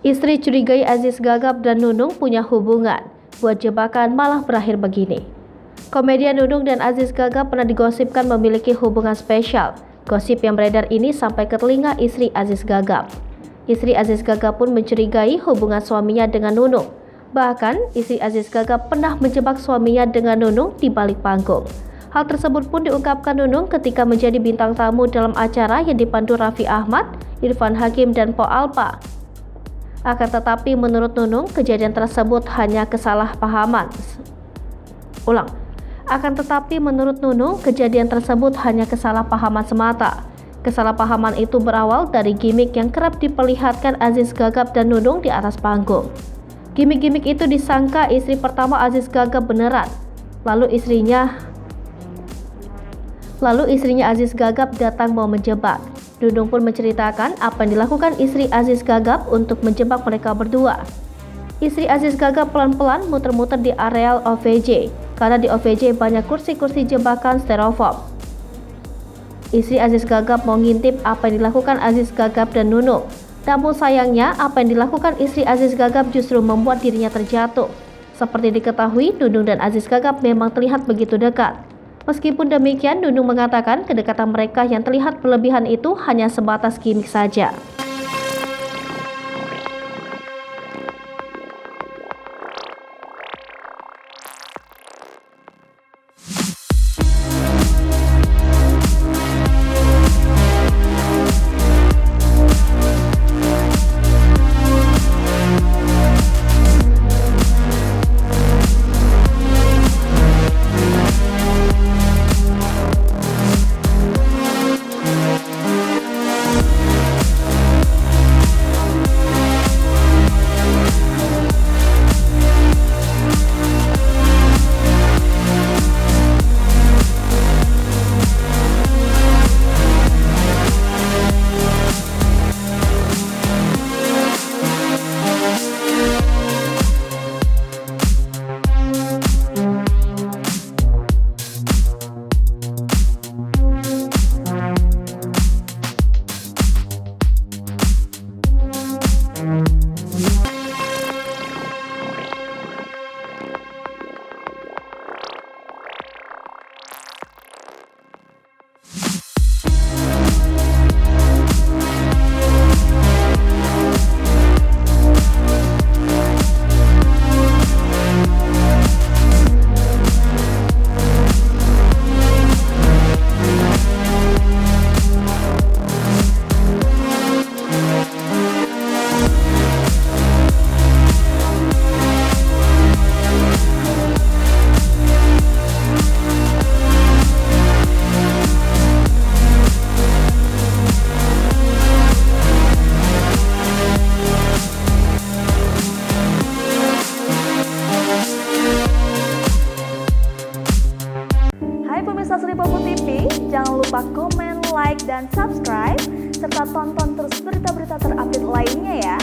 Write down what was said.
Istri curigai Aziz Gagap dan Nunung punya hubungan, buat jebakan malah berakhir begini. Komedian Nunung dan Aziz Gagap pernah digosipkan memiliki hubungan spesial. Gosip yang beredar ini sampai ke telinga istri Aziz Gagap. Istri Aziz Gagap pun mencurigai hubungan suaminya dengan Nunung. Bahkan, istri Aziz Gagap pernah menjebak suaminya dengan Nunung di balik panggung. Hal tersebut pun diungkapkan Nunung ketika menjadi bintang tamu dalam acara yang dipandu Raffi Ahmad, Irfan Hakim, dan Po Alpa. Akan tetapi menurut Nunung, kejadian tersebut hanya kesalahpahaman. Akan tetapi menurut Nunung, kejadian tersebut hanya kesalahpahaman semata. Kesalahpahaman itu berawal dari gimik yang kerap diperlihatkan Aziz Gagap dan Nunung di atas panggung. Gimik-gimik itu disangka istri pertama Aziz Gagap beneran. Lalu istrinya Aziz Gagap datang mau menjebak. Nunung pun menceritakan apa yang dilakukan istri Aziz Gagap untuk menjebak mereka berdua. Istri Aziz Gagap pelan-pelan muter-muter di areal OVJ, karena di OVJ banyak kursi-kursi jebakan styrofoam. Istri Aziz Gagap mau ngintip apa yang dilakukan Aziz Gagap dan Nunung. Namun sayangnya apa yang dilakukan istri Aziz Gagap justru membuat dirinya terjatuh. Seperti diketahui, Nunung dan Aziz Gagap memang terlihat begitu dekat. Meskipun demikian, Nunung mengatakan kedekatan mereka yang terlihat berlebihan itu hanya sebatas gimik saja. Pemirsa Sri Popo TV, jangan lupa komen, like, dan subscribe, serta tonton terus berita-berita terupdate lainnya ya.